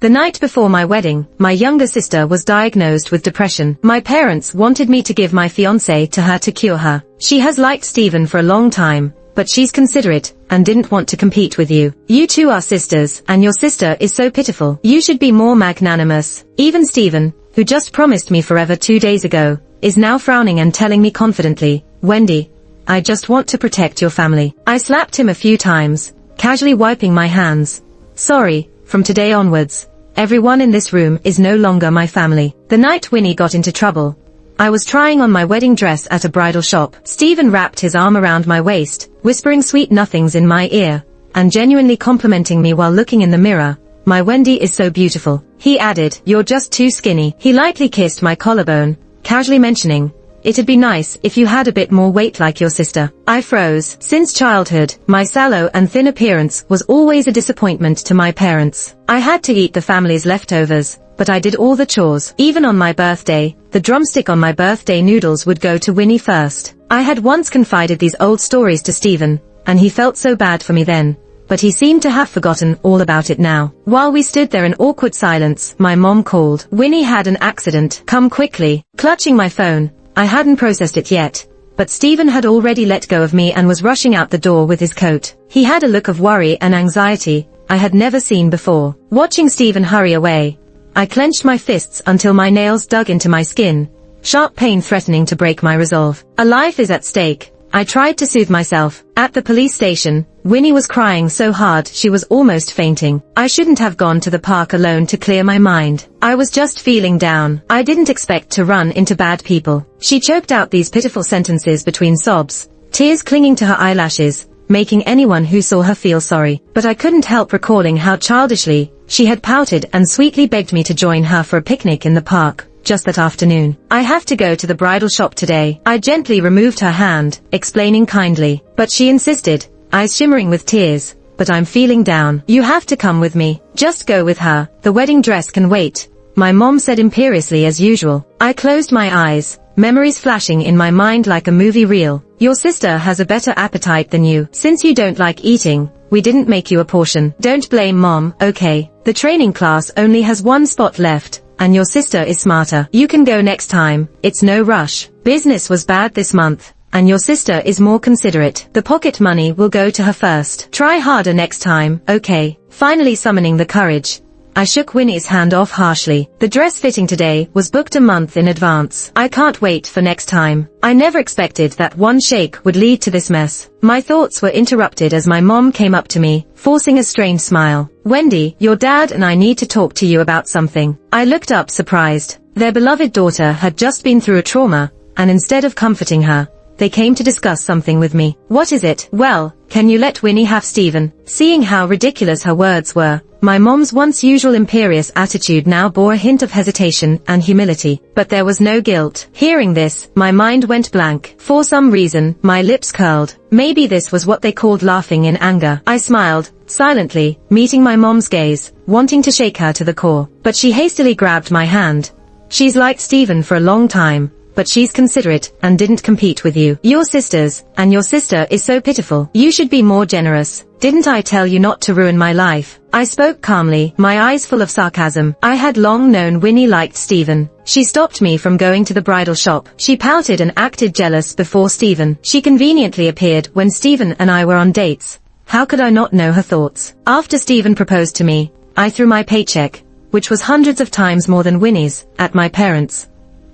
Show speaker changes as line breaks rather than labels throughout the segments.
The night before my wedding, my younger sister was diagnosed with depression. My parents wanted me to give my fiancé to her to cure her. She has liked Stephen for a long time, but she's considerate and didn't want to compete with you. You two are sisters, and your sister is so pitiful. You should be more magnanimous. Even Stephen, who just promised me forever 2 days ago, is now frowning and telling me confidently, Wendy, I just want to protect your family. I slapped him a few times, casually wiping my hands. Sorry, from today onwards, everyone in this room is no longer my family. The night Winnie got into trouble, I was trying on my wedding dress at a bridal shop. Stephen wrapped his arm around my waist, whispering sweet nothings in my ear, and genuinely complimenting me while looking in the mirror. My Wendy is so beautiful. He added, you're just too skinny. He lightly kissed my collarbone, casually mentioning, it'd be nice if you had a bit more weight like your sister. I froze. Since childhood, my sallow and thin appearance was always a disappointment to my parents. I had to eat the family's leftovers, but I did all the chores. Even on my birthday, the drumstick on my birthday noodles would go to Winnie first. I had once confided these old stories to Stephen, and he felt so bad for me then, but he seemed to have forgotten all about it now. While we stood there in awkward silence, my mom called. Winnie had an accident. Come quickly. Clutching my phone, I hadn't processed it yet, but Stephen had already let go of me and was rushing out the door with his coat. He had a look of worry and anxiety I had never seen before. Watching Stephen hurry away, I clenched my fists until my nails dug into my skin, sharp pain threatening to break my resolve. A life is at stake. I tried to soothe myself. At the police station, Winnie was crying so hard she was almost fainting. I shouldn't have gone to the park alone to clear my mind. I was just feeling down. I didn't expect to run into bad people. She choked out these pitiful sentences between sobs, tears clinging to her eyelashes, making anyone who saw her feel sorry. But I couldn't help recalling how childishly she had pouted and sweetly begged me to join her for a picnic in the park just that afternoon. I have to go to the bridal shop today. I gently removed her hand, explaining kindly, but she insisted, eyes shimmering with tears, but I'm feeling down. You have to come with me. Just go with her. The wedding dress can wait, my mom said imperiously as usual. I closed my eyes, memories flashing in my mind like a movie reel. Your sister has a better appetite than you. Since you don't like eating, we didn't make you a portion. Don't blame mom, okay? The training class only has one spot left, and your sister is smarter. You can go next time. It's no rush. Business was bad this month, and your sister is more considerate. The pocket money will go to her first. Try harder next time, okay? Finally summoning the courage, I shook Winnie's hand off harshly. The dress fitting today was booked a month in advance. I can't wait for next time. I never expected that one shake would lead to this mess. My thoughts were interrupted as my mom came up to me, forcing a strained smile. Wendy, your dad and I need to talk to you about something. I looked up surprised. Their beloved daughter had just been through a trauma, and instead of comforting her, they came to discuss something with me. What is it? Well, can you let Winnie have Stephen? Seeing how ridiculous her words were, my mom's once usual imperious attitude now bore a hint of hesitation and humility, but there was no guilt. Hearing this, my mind went blank. For some reason, my lips curled. Maybe this was what they called laughing in anger. I smiled, silently, meeting my mom's gaze, wanting to shake her to the core. But she hastily grabbed my hand. She's liked Stephen for a long time, but she's considerate and didn't compete with you. You're sisters, and your sister is so pitiful. You should be more generous. Didn't I tell you not to ruin my life? I spoke calmly, my eyes full of sarcasm. I had long known Winnie liked Stephen. She stopped me from going to the bridal shop. She pouted and acted jealous before Stephen. She conveniently appeared when Stephen and I were on dates. How could I not know her thoughts? After Stephen proposed to me, I threw my paycheck, which was hundreds of times more than Winnie's, at my parents.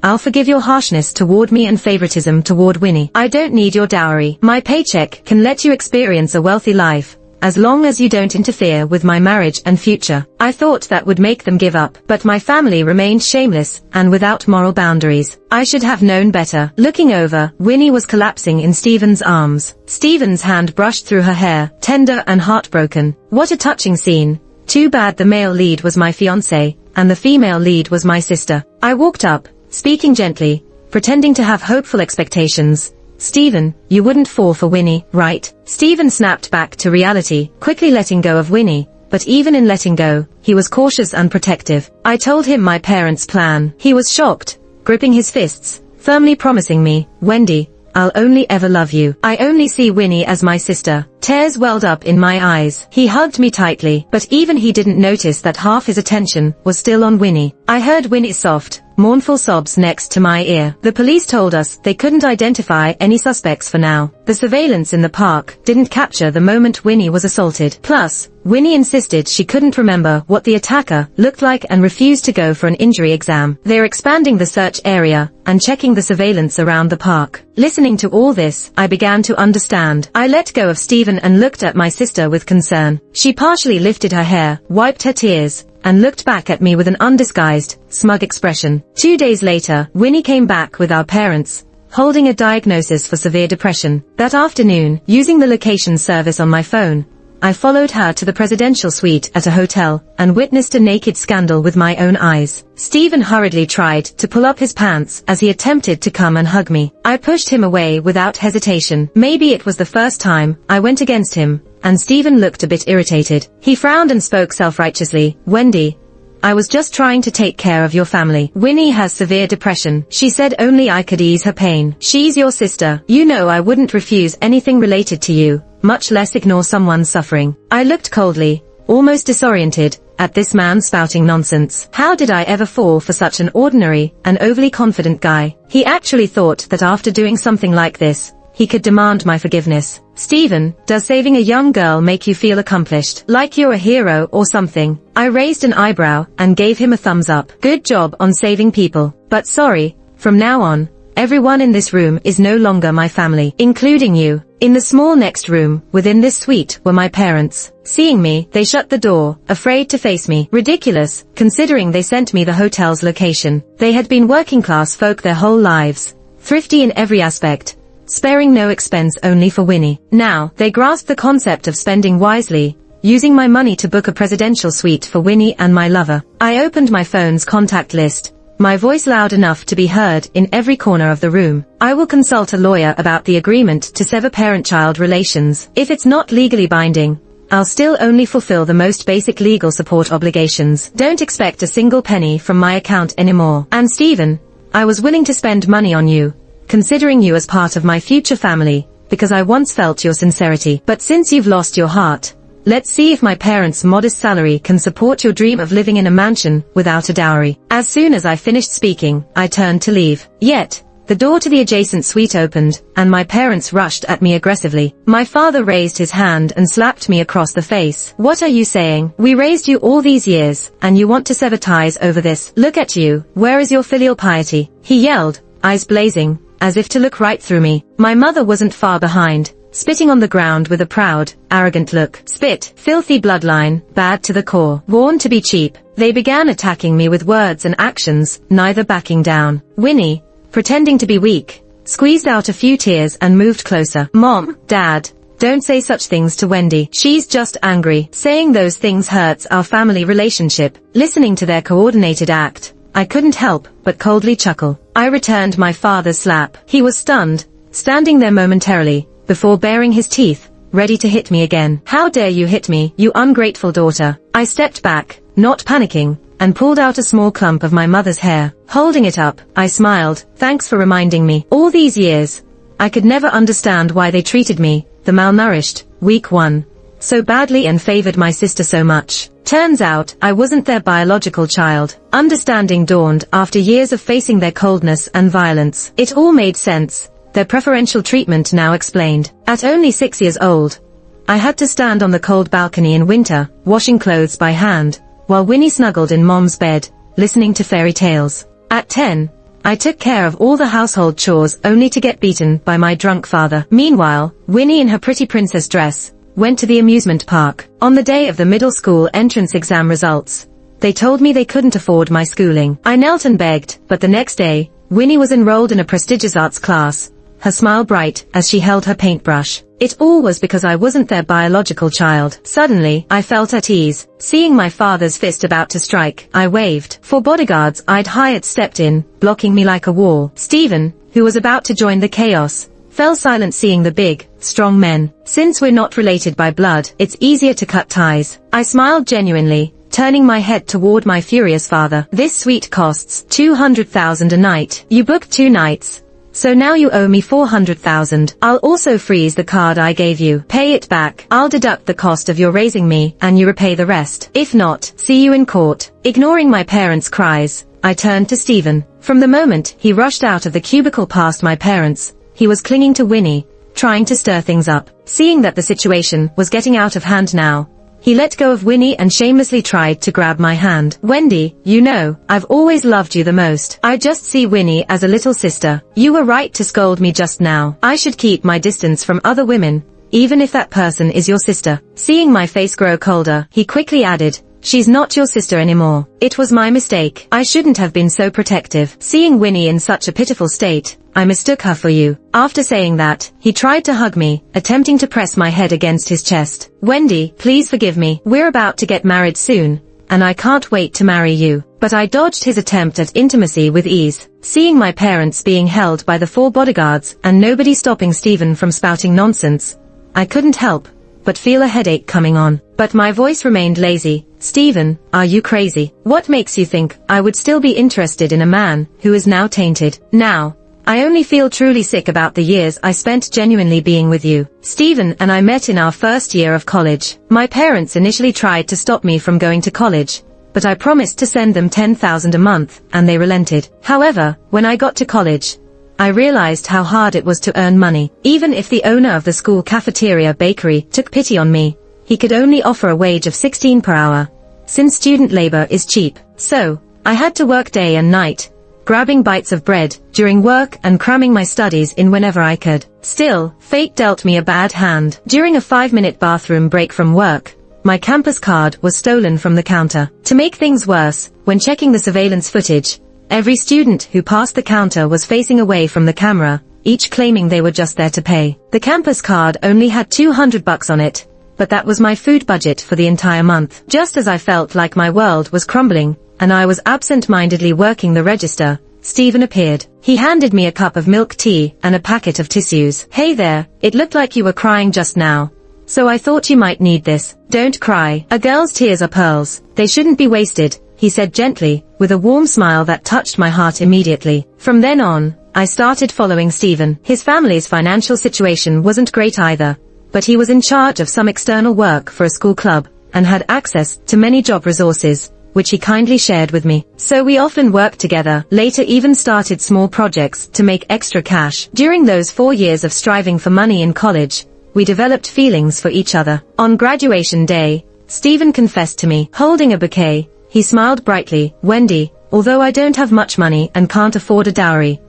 I'll forgive your harshness toward me and favoritism toward Winnie. I don't need your dowry. My paycheck can let you experience a wealthy life, as long as you don't interfere with my marriage and future. I thought that would make them give up, but my family remained shameless and without moral boundaries. I should have known better. Looking over, Winnie was collapsing in Stephen's arms. Stephen's hand brushed through her hair, tender and heartbroken. What a touching scene. Too bad the male lead was my fiancé, and the female lead was my sister. I walked up, speaking gently, pretending to have hopeful expectations. Stephen, you wouldn't fall for Winnie, right? Stephen snapped back to reality, quickly letting go of Winnie, but even in letting go, he was cautious and protective. I told him my parents' plan. He was shocked, gripping his fists, firmly promising me, Wendy, I'll only ever love you. I only see Winnie as my sister. Tears welled up in my eyes. He hugged me tightly, but even he didn't notice that half his attention was still on Winnie. I heard Winnie's soft, mournful sobs next to my ear. The police told us they couldn't identify any suspects for now. The surveillance in the park didn't capture the moment Winnie was assaulted. Plus, Winnie insisted she couldn't remember what the attacker looked like and refused to go for an injury exam. They're expanding the search area and checking the surveillance around the park. Listening to all this, I began to understand. I let go of Stephen and looked at my sister with concern. She partially lifted her hair, wiped her tears, and looked back at me with an undisguised, smug expression. 2 days later, Winnie came back with our parents, holding a diagnosis for severe depression. That afternoon, using the location service on my phone, I followed her to the presidential suite at a hotel and witnessed a naked scandal with my own eyes. Stephen hurriedly tried to pull up his pants as he attempted to come and hug me. I pushed him away without hesitation. Maybe it was the first time I went against him, and Stephen looked a bit irritated. He frowned and spoke self-righteously. Wendy, I was just trying to take care of your family. Winnie has severe depression. She said only I could ease her pain. She's your sister. You know I wouldn't refuse anything related to you, much less ignore someone suffering. I looked coldly, almost disoriented, at this man spouting nonsense. How did I ever fall for such an ordinary and overly confident guy? He actually thought that after doing something like this, he could demand my forgiveness. Stephen, does saving a young girl make you feel accomplished? Like you're a hero or something? I raised an eyebrow and gave him a thumbs up. Good job on saving people. But sorry, from now on, everyone in this room is no longer my family, including you. In the small next room, within this suite, were my parents. Seeing me, they shut the door, afraid to face me. Ridiculous, considering they sent me the hotel's location. They had been working class folk their whole lives, thrifty in every aspect, sparing no expense only for Winnie. Now, they grasped the concept of spending wisely, using my money to book a presidential suite for Winnie and my lover. I opened my phone's contact list, my voice loud enough to be heard in every corner of the room. I will consult a lawyer about the agreement to sever parent-child relations. If it's not legally binding, I'll still only fulfill the most basic legal support obligations. Don't expect a single penny from my account anymore. And Stephen, I was willing to spend money on you, considering you as part of my future family, because I once felt your sincerity. But since you've lost your heart, let's see if my parents' modest salary can support your dream of living in a mansion without a dowry. As soon as I finished speaking, I turned to leave. Yet, the door to the adjacent suite opened, and my parents rushed at me aggressively. My father raised his hand and slapped me across the face. What are you saying? We raised you all these years, and you want to sever ties over this? Look at you. Where is your filial piety? He yelled, eyes blazing, as if to look right through me. My mother wasn't far behind, spitting on the ground with a proud, arrogant look. Spit, filthy bloodline, bad to the core, born to be cheap. They began attacking me with words and actions, neither backing down. Winnie, pretending to be weak, squeezed out a few tears and moved closer. Mom, Dad, don't say such things to Wendy. She's just angry. Saying those things hurts our family relationship. Listening to their coordinated act, I couldn't help but coldly chuckle. I returned my father's slap. He was stunned, standing there momentarily, before baring his teeth, ready to hit me again. How dare you hit me, you ungrateful daughter? I stepped back, not panicking, and pulled out a small clump of my mother's hair. Holding it up, I smiled. Thanks for reminding me. All these years, I could never understand why they treated me, the malnourished, weak one, so badly and favored my sister so much. Turns out, I wasn't their biological child. Understanding dawned after years of facing their coldness and violence. It all made sense. Their preferential treatment now explained. At only 6 years old, I had to stand on the cold balcony in winter, washing clothes by hand, while Winnie snuggled in Mom's bed, listening to fairy tales. At 10, I took care of all the household chores only to get beaten by my drunk father. Meanwhile, Winnie in her pretty princess dress went to the amusement park. On the day of the middle school entrance exam results, they told me they couldn't afford my schooling. I knelt and begged, but the next day, Winnie was enrolled in a prestigious arts class, her smile bright as she held her paintbrush. It all was because I wasn't their biological child. Suddenly, I felt at ease. Seeing my father's fist about to strike, I waved. 4 bodyguards I'd hired stepped in, blocking me like a wall. Stephen, who was about to join the chaos, fell silent seeing the big, strong men. Since we're not related by blood, it's easier to cut ties. I smiled genuinely, turning my head toward my furious father. This suite costs $200,000 a night. You booked 2 nights, So now you owe me 400,000. I'll also freeze the card I gave you. Pay it back. I'll deduct the cost of your raising me, and you repay the rest. If not, see you in court. Ignoring my parents' cries, I turned to Stephen. From the moment he rushed out of the cubicle past my parents, he was clinging to Winnie, trying to stir things up. Seeing that the situation was getting out of hand now, he let go of Winnie and shamelessly tried to grab my hand. Wendy, you know, I've always loved you the most. I just see Winnie as a little sister. You were right to scold me just now. I should keep my distance from other women, even if that person is your sister. Seeing my face grow colder, he quickly added, she's not your sister anymore. It was my mistake. I shouldn't have been so protective. Seeing Winnie in such a pitiful state, I mistook her for you. After saying that, he tried to hug me, attempting to press my head against his chest. Wendy, please forgive me. We're about to get married soon, and I can't wait to marry you. But I dodged his attempt at intimacy with ease. Seeing my parents being held by the 4 bodyguards and nobody stopping Stephen from spouting nonsense, I couldn't help but feel a headache coming on. But my voice remained lazy. Stephen, are you crazy? What makes you think I would still be interested in a man who is now tainted? Now, I only feel truly sick about the years I spent genuinely being with you. Stephen and I met in our first year of college. My parents initially tried to stop me from going to college, but I promised to send them 10,000 a month, and they relented. However, when I got to college, I realized how hard it was to earn money. Even if the owner of the school cafeteria bakery took pity on me, he could only offer a wage of 16 per hour, since student labor is cheap. So, I had to work day and night, grabbing bites of bread during work and cramming my studies in whenever I could. Still, fate dealt me a bad hand. During a 5-minute bathroom break from work, my campus card was stolen from the counter. To make things worse, when checking the surveillance footage, every student who passed the counter was facing away from the camera, each claiming they were just there to pay. The campus card only had $200 on it, but that was my food budget for the entire month. Just as I felt like my world was crumbling, and I was absent-mindedly working the register, Stephen appeared. He handed me a cup of milk tea and a packet of tissues. Hey there, it looked like you were crying just now, so I thought you might need this. Don't cry. A girl's tears are pearls. They shouldn't be wasted, he said gently, with a warm smile that touched my heart immediately. From then on, I started following Stephen. His family's financial situation wasn't great either, but he was in charge of some external work for a school club, and had access to many job resources, which he kindly shared with me. So we often worked together, later even started small projects to make extra cash. During those 4 years of striving for money in college, we developed feelings for each other. On graduation day, Stephen confessed to me. Holding a bouquet, he smiled brightly. Wendy, although I don't have much money and can't afford a dowry,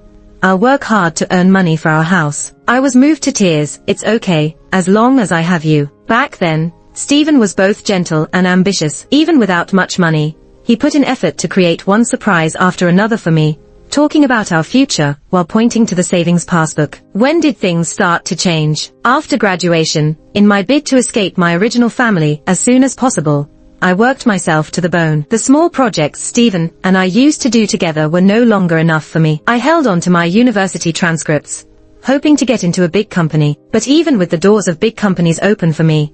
I'll work hard to earn money for our house. I was moved to tears. It's okay, as long as I have you. Back then, Stephen was both gentle and ambitious. Even without much money, he put in effort to create one surprise after another for me, talking about our future while pointing to the savings passbook. When did things start to change? After graduation, in my bid to escape my original family as soon as possible, I worked myself to the bone. The small projects Stephen and I used to do together were no longer enough for me. I held on to my university transcripts, hoping to get into a big company. But even with the doors of big companies open for me,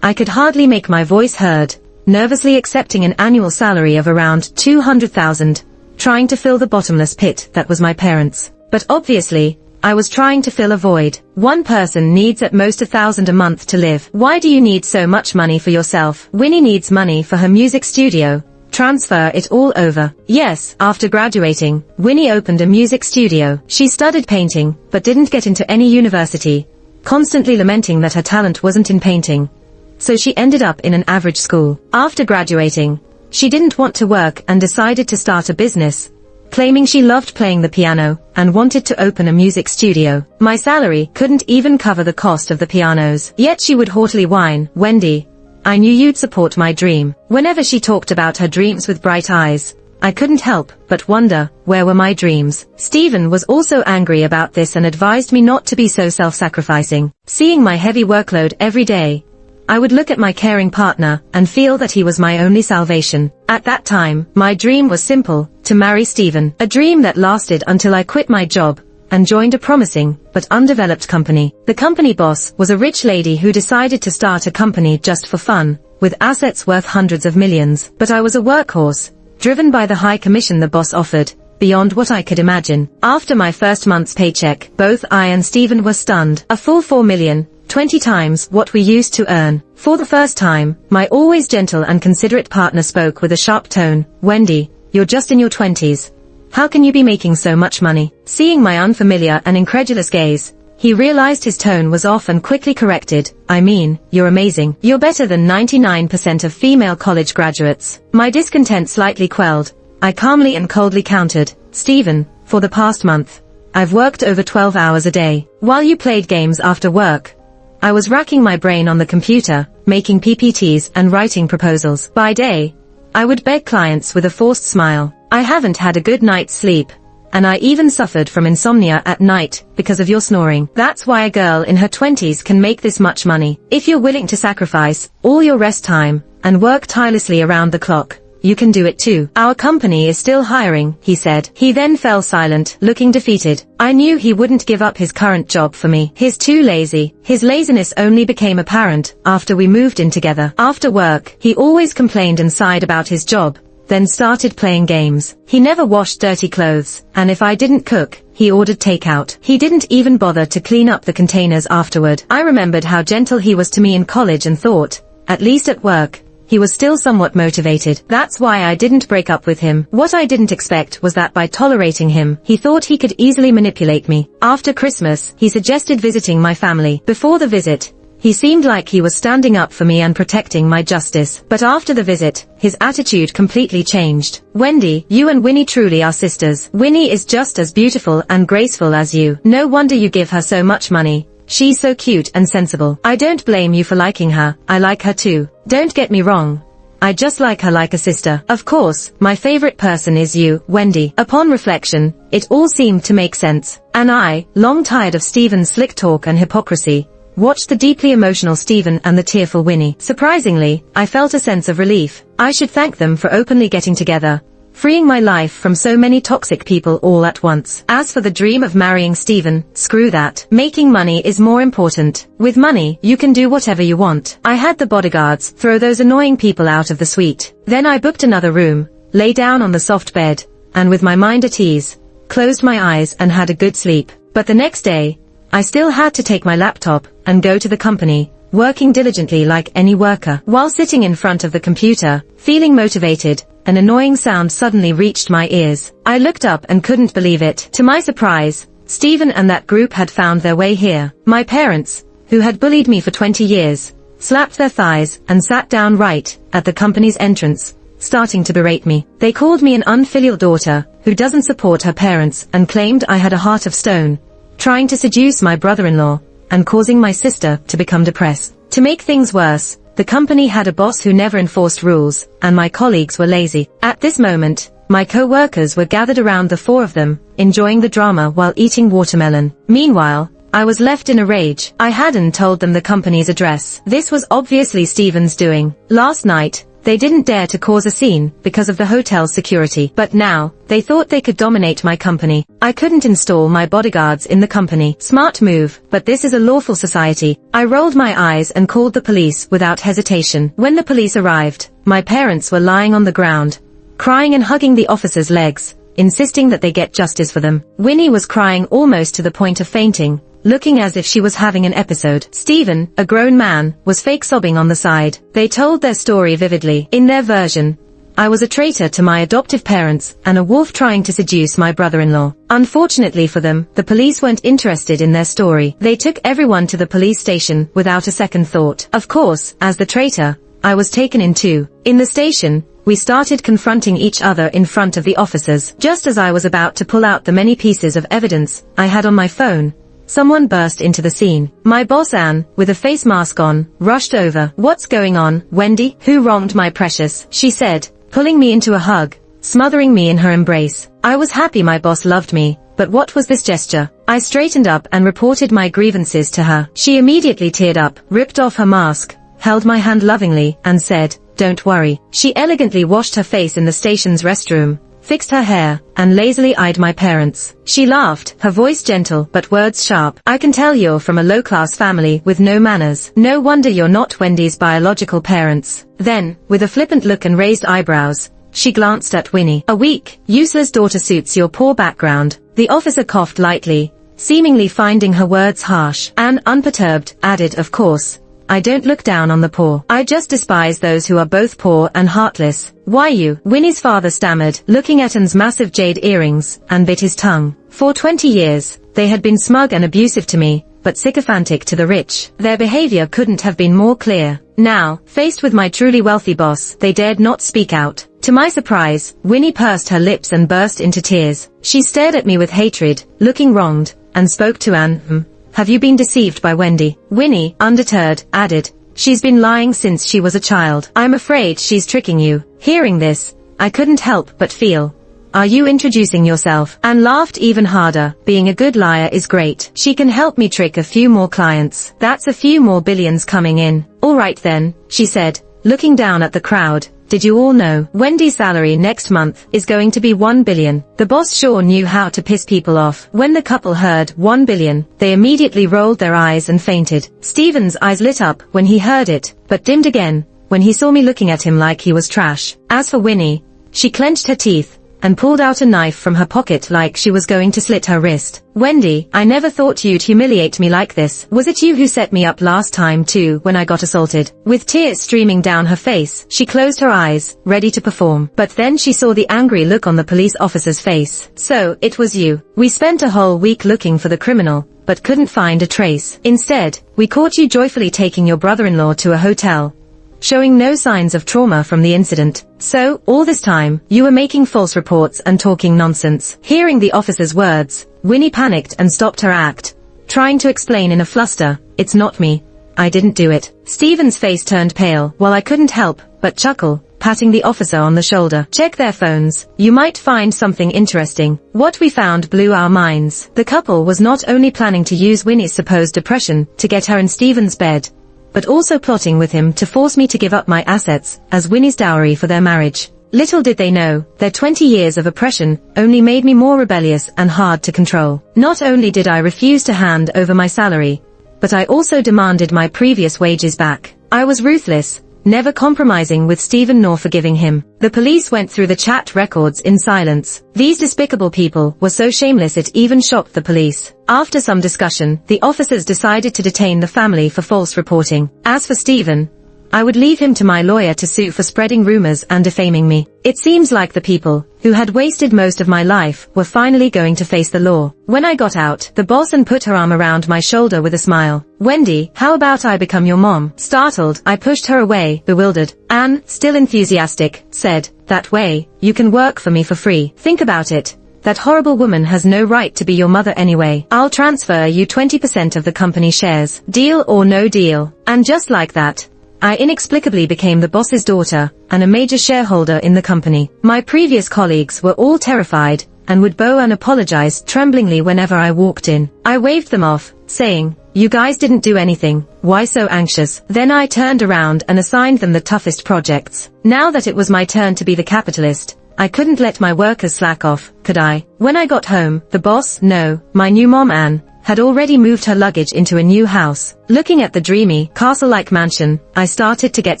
I could hardly make my voice heard, nervously accepting an annual salary of around 200,000, trying to fill the bottomless pit that was my parents. But obviously, I was trying to fill a void. One person needs at most 1,000 a month to live. Why do you need so much money for yourself? Winnie needs money for her music studio. Transfer it all over. Yes, after graduating, Winnie opened a music studio. She studied painting, but didn't get into any university, constantly lamenting that her talent wasn't in painting. So she ended up in an average school. After graduating, she didn't want to work and decided to start a business, claiming she loved playing the piano and wanted to open a music studio. My salary couldn't even cover the cost of the pianos. Yet she would haughtily whine, Wendy, I knew you'd support my dream. Whenever she talked about her dreams with bright eyes, I couldn't help but wonder, where were my dreams? Stephen was also angry about this and advised me not to be so self-sacrificing. Seeing my heavy workload every day, I would look at my caring partner and feel that he was my only salvation. At that time, my dream was simple, to marry Stephen. A dream that lasted until I quit my job and joined a promising but undeveloped company. The company boss was a rich lady who decided to start a company just for fun, with assets worth hundreds of millions. But I was a workhorse, driven by the high commission the boss offered, beyond what I could imagine. After my first month's paycheck, both I and Stephen were stunned. A full 4 million, 20 times what we used to earn. For the first time, my always gentle and considerate partner spoke with a sharp tone. Wendy, you're just in your 20s. How can you be making so much money? Seeing my unfamiliar and incredulous gaze, he realized his tone was off and quickly corrected. I mean, you're amazing. You're better than 99% of female college graduates. My discontent slightly quelled. I calmly and coldly countered, Stephen, for the past month, I've worked over 12 hours a day. While you played games after work, I was racking my brain on the computer, making PPTs and writing proposals. By day, I would beg clients with a forced smile. I haven't had a good night's sleep, and I even suffered from insomnia at night because of your snoring. That's why a girl in her 20s can make this much money. If you're willing to sacrifice all your rest time and work tirelessly around the clock, you can do it too. Our company is still hiring, he said. He then fell silent, looking defeated. I knew he wouldn't give up his current job for me. He's too lazy. His laziness only became apparent after we moved in together. After work, he always complained and sighed about his job, then started playing games. He never washed dirty clothes, and if I didn't cook, he ordered takeout. He didn't even bother to clean up the containers afterward. I remembered how gentle he was to me in college and thought, at least at work, he was still somewhat motivated. That's why I didn't break up with him. What I didn't expect was that by tolerating him, he thought he could easily manipulate me. After Christmas, he suggested visiting my family. Before the visit, he seemed like he was standing up for me and protecting my justice. But after the visit, his attitude completely changed. Wendy, you and Winnie truly are sisters. Winnie is just as beautiful and graceful as you. No wonder you give her so much money. She's so cute and sensible. I don't blame you for liking her. I like her too. Don't get me wrong. I just like her like a sister. Of course, my favorite person is you, Wendy. Upon reflection, it all seemed to make sense. And I, long tired of Stephen's slick talk and hypocrisy, watched the deeply emotional Stephen and the tearful Winnie. Surprisingly, I felt a sense of relief. I should thank them for openly getting together, freeing my life from so many toxic people all at once. As for the dream of marrying Stephen, screw that. Making money is more important. With money, you can do whatever you want. I had the bodyguards throw those annoying people out of the suite. Then I booked another room, lay down on the soft bed, and with my mind at ease, closed my eyes and had a good sleep. But the next day, I still had to take my laptop and go to the company, working diligently like any worker. While sitting in front of the computer, feeling motivated, an annoying sound suddenly reached my ears. I looked up and couldn't believe it. To my surprise, Stephen and that group had found their way here. My parents, who had bullied me for 20 years, slapped their thighs and sat down right at the company's entrance, starting to berate me. They called me an unfilial daughter who doesn't support her parents and claimed I had a heart of stone, trying to seduce my brother-in-law and causing my sister to become depressed. To make things worse, the company had a boss who never enforced rules, and my colleagues were lazy. At this moment, my co-workers were gathered around the four of them, enjoying the drama while eating watermelon. Meanwhile, I was left in a rage. I hadn't told them the company's address. This was obviously Stephen's doing. Last night, they didn't dare to cause a scene because of the hotel's security. But now, they thought they could dominate my company. I couldn't install my bodyguards in the company. Smart move, but this is a lawful society. I rolled my eyes and called the police without hesitation. When the police arrived, my parents were lying on the ground, crying and hugging the officers' legs, insisting that they get justice for them. Winnie was crying almost to the point of fainting, looking as if she was having an episode. Stephen, a grown man, was fake sobbing on the side. They told their story vividly. In their version, I was a traitor to my adoptive parents and a wolf trying to seduce my brother-in-law. Unfortunately for them, the police weren't interested in their story. They took everyone to the police station without a second thought. Of course, as the traitor, I was taken in too. In the station, we started confronting each other in front of the officers. Just as I was about to pull out the many pieces of evidence I had on my phone, someone burst into the scene. My boss Anne, with a face mask on, rushed over. "What's going on, Wendy? Who wronged my precious?" she said, pulling me into a hug, smothering me in her embrace. I was happy my boss loved me, but what was this gesture? I straightened up and reported my grievances to her. She immediately teared up, ripped off her mask, held my hand lovingly, and said, "Don't worry." She elegantly washed her face in the station's restroom, fixed her hair, and lazily eyed my parents. She laughed, her voice gentle but words sharp. "I can tell you're from a low-class family with no manners. No wonder you're not Wendy's biological parents." Then, with a flippant look and raised eyebrows, She glanced at Winnie. A weak, useless daughter suits your poor background. The officer coughed lightly, seemingly finding her words harsh. Anne, unperturbed, added, of course, I don't look down on the poor. I just despise those who are both poor and heartless. Why you? Winnie's father stammered, looking at Anne's massive jade earrings, and bit his tongue. For 20 years, they had been smug and abusive to me, but sycophantic to the rich. Their behavior couldn't have been more clear. Now, faced with my truly wealthy boss, they dared not speak out. To my surprise, Winnie pursed her lips and burst into tears. She stared at me with hatred, looking wronged, and spoke to Anne. Have you been deceived by Wendy? Winnie, undeterred, added, she's been lying since she was a child. I'm afraid she's tricking you. Hearing this, I couldn't help but feel. Are you introducing yourself? Anne laughed even harder. Being a good liar is great. She can help me trick a few more clients. That's a few more billions coming in. All right then, she said, looking down at the crowd. Did you all know Wendy's salary next month is going to be 1 billion? The boss sure knew how to piss people off. When the couple heard 1 billion, they immediately rolled their eyes and fainted. Stephen's eyes lit up when he heard it, but dimmed again when he saw me looking at him like he was trash. As for Winnie, she clenched her teeth and pulled out a knife from her pocket like she was going to slit her wrist. Wendy, I never thought you'd humiliate me like this. Was it you who set me up last time too when I got assaulted? With tears streaming down her face, she closed her eyes, ready to perform. But then she saw the angry look on the police officer's face. So, it was you. We spent a whole week looking for the criminal, but couldn't find a trace. Instead, we caught you joyfully taking your brother-in-law to a hotel, showing no signs of trauma from the incident. So, all this time, you were making false reports and talking nonsense. Hearing the officer's words, Winnie panicked and stopped her act, trying to explain in a fluster, it's not me. I didn't do it. Stephen's face turned pale, while I couldn't help but chuckle, patting the officer on the shoulder. Check their phones. You might find something interesting. What we found blew our minds. The couple was not only planning to use Winnie's supposed depression to get her in Stephen's bed, but also plotting with him to force me to give up my assets as Winnie's dowry for their marriage. Little did they know, their 20 years of oppression only made me more rebellious and hard to control. Not only did I refuse to hand over my salary, but I also demanded my previous wages back. I was ruthless, never compromising with Stephen nor forgiving him. The police went through the chat records in silence. These despicable people were so shameless it even shocked the police. After some discussion, the officers decided to detain the family for false reporting. As for Stephen, I would leave him to my lawyer to sue for spreading rumors and defaming me. It seems like the people who had wasted most of my life were finally going to face the law. When I got out, the boss put her arm around my shoulder with a smile. Wendy, how about I become your mom? Startled, I pushed her away, bewildered. Anne, still enthusiastic, said, that way, you can work for me for free. Think about it. That horrible woman has no right to be your mother anyway. I'll transfer you 20% of the company shares. Deal or no deal. And just like that, I inexplicably became the boss's daughter and a major shareholder in the company. My previous colleagues were all terrified and would bow and apologize tremblingly whenever I walked in. I waved them off, saying, you guys didn't do anything, why so anxious? Then I turned around and assigned them the toughest projects. Now that it was my turn to be the capitalist, I couldn't let my workers slack off, could I? When I got home, the boss, no, my new mom Anne, had already moved her luggage into a new house. Looking at the dreamy, castle-like mansion, I started to get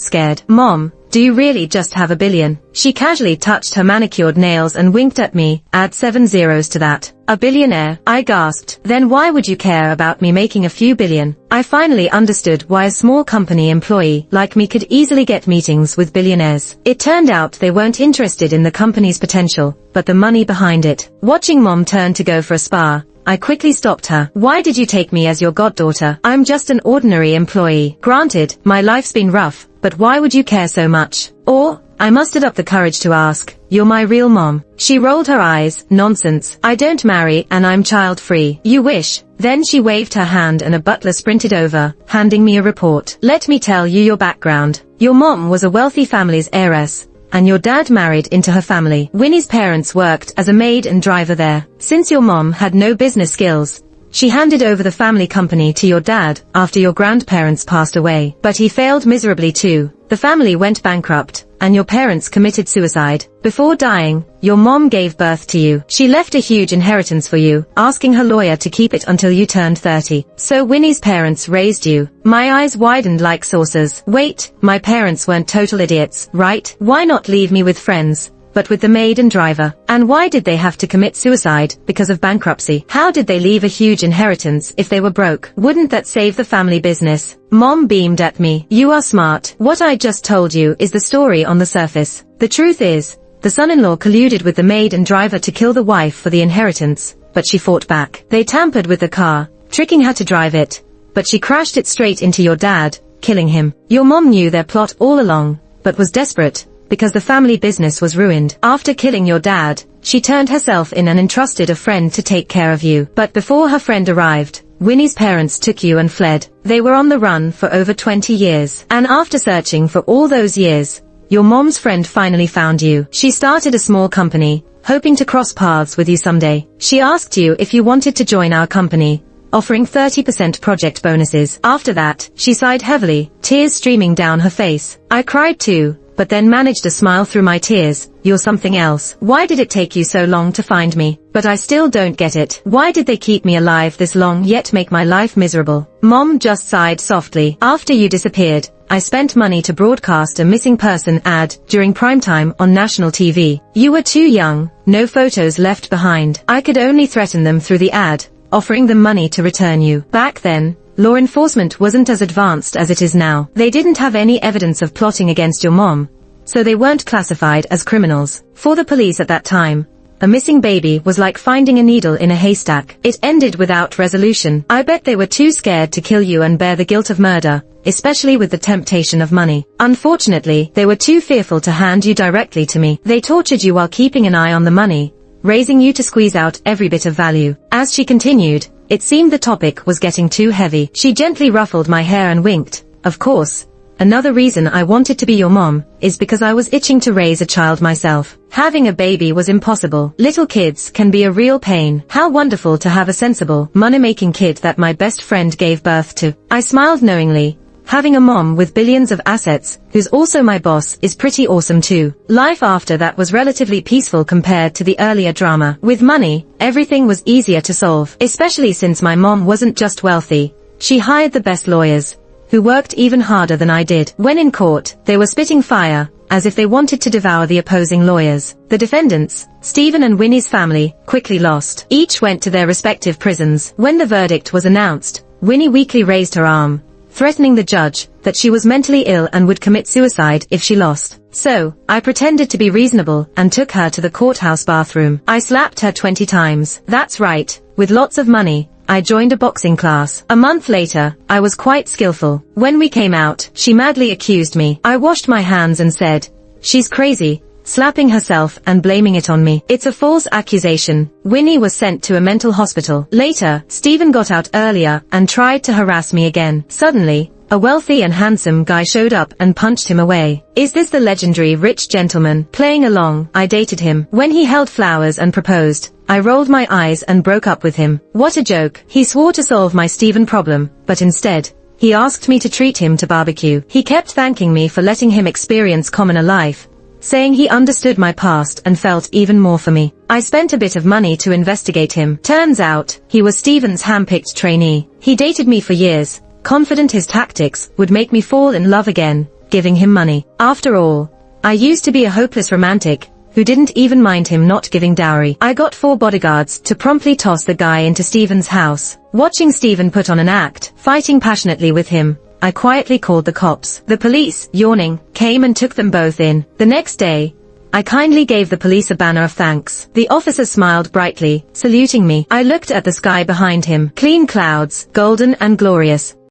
scared. Mom, do you really just have $1 billion? She casually touched her manicured nails and winked at me. Add 7 zeros to that. A billionaire, I gasped. Then why would you care about me making a few billion? I finally understood why a small company employee like me could easily get meetings with billionaires. It turned out they weren't interested in the company's potential, but the money behind it. Watching Mom turn to go for a spa, I quickly stopped her. Why did you take me as your goddaughter? I'm just an ordinary employee. Granted, my life's been rough, but why would you care so much? Or, I mustered up the courage to ask, you're my real mom. She rolled her eyes, nonsense. I don't marry and I'm child-free. You wish. Then she waved her hand and a butler sprinted over, handing me a report. Let me tell you your background. Your mom was a wealthy family's heiress, and your dad married into her family. Winnie's parents worked as a maid and driver there. Since your mom had no business skills, she handed over the family company to your dad after your grandparents passed away. But he failed miserably too. The family went bankrupt, and your parents committed suicide. Before dying, your mom gave birth to you. She left a huge inheritance for you, asking her lawyer to keep it until you turned 30. So Winnie's parents raised you. My eyes widened like saucers. Wait, my parents weren't total idiots, right? Why not leave me with friends but with the maid and driver. And why did they have to commit suicide? Because of bankruptcy. How did they leave a huge inheritance if they were broke? Wouldn't that save the family business? Mom beamed at me. You are smart. What I just told you is the story on the surface. The truth is, the son-in-law colluded with the maid and driver to kill the wife for the inheritance, but she fought back. They tampered with the car, tricking her to drive it, but she crashed it straight into your dad, killing him. Your mom knew their plot all along, but was desperate, because the family business was ruined. After killing your dad, she turned herself in and entrusted a friend to take care of you. But before her friend arrived, Winnie's parents took you and fled. They were on the run for over 20 years. And after searching for all those years, your mom's friend finally found you. She started a small company, hoping to cross paths with you someday. She asked you if you wanted to join our company, offering 30% project bonuses. After that, she sighed heavily, tears streaming down her face. I cried too, but then managed to smile through my tears. You're something else. Why did it take you so long to find me? But I still don't get it. Why did they keep me alive this long yet make my life miserable? Mom just sighed softly. After you disappeared, I spent money to broadcast a missing person ad during primetime on national TV. You were too young, no photos left behind. I could only threaten them through the ad, offering them money to return you. Back then, law enforcement wasn't as advanced as it is now. They didn't have any evidence of plotting against your mom, so they weren't classified as criminals. For the police at that time, a missing baby was like finding a needle in a haystack. It ended without resolution. I bet they were too scared to kill you and bear the guilt of murder, especially with the temptation of money. Unfortunately, they were too fearful to hand you directly to me. They tortured you while keeping an eye on the money, raising you to squeeze out every bit of value. As she continued, it seemed the topic was getting too heavy. She gently ruffled my hair and winked. Of course, another reason I wanted to be your mom is because I was itching to raise a child myself. Having a baby was impossible. Little kids can be a real pain. How wonderful to have a sensible, money-making kid that my best friend gave birth to. I smiled knowingly. Having a mom with billions of assets, who's also my boss, is pretty awesome too. Life after that was relatively peaceful compared to the earlier drama. With money, everything was easier to solve, especially since my mom wasn't just wealthy. She hired the best lawyers, who worked even harder than I did. When in court, they were spitting fire, as if they wanted to devour the opposing lawyers. The defendants, Stephen and Winnie's family, quickly lost. Each went to their respective prisons. When the verdict was announced, Winnie weakly raised her arm, threatening the judge that she was mentally ill and would commit suicide if she lost. So, I pretended to be reasonable and took her to the courthouse bathroom. I slapped her 20 times. That's right, with lots of money, I joined a boxing class. A month later, I was quite skillful. When we came out, she madly accused me. I washed my hands and said, "She's crazy," slapping herself and blaming it on me. It's a false accusation. Winnie was sent to a mental hospital. Later, Stephen got out earlier and tried to harass me again. Suddenly, a wealthy and handsome guy showed up and punched him away. Is this the legendary rich gentleman? Playing along, I dated him. When he held flowers and proposed, I rolled my eyes and broke up with him. What a joke. He swore to solve my Stephen problem, but instead, he asked me to treat him to barbecue. He kept thanking me for letting him experience commoner life, saying he understood my past and felt even more for me. I spent a bit of money to investigate him. Turns out, he was Stephen's hand-picked trainee. He dated me for years, confident his tactics would make me fall in love again, giving him money. After all, I used to be a hopeless romantic, who didn't even mind him not giving dowry. I got 4 bodyguards to promptly toss the guy into Stephen's house. Watching Stephen put on an act, fighting passionately with him, I quietly called the cops. The police, yawning, came and took them both in. The next day, I kindly gave the police a banner of thanks. The officer smiled brightly, saluting me. I looked at the sky behind him. Clean clouds, golden and glorious.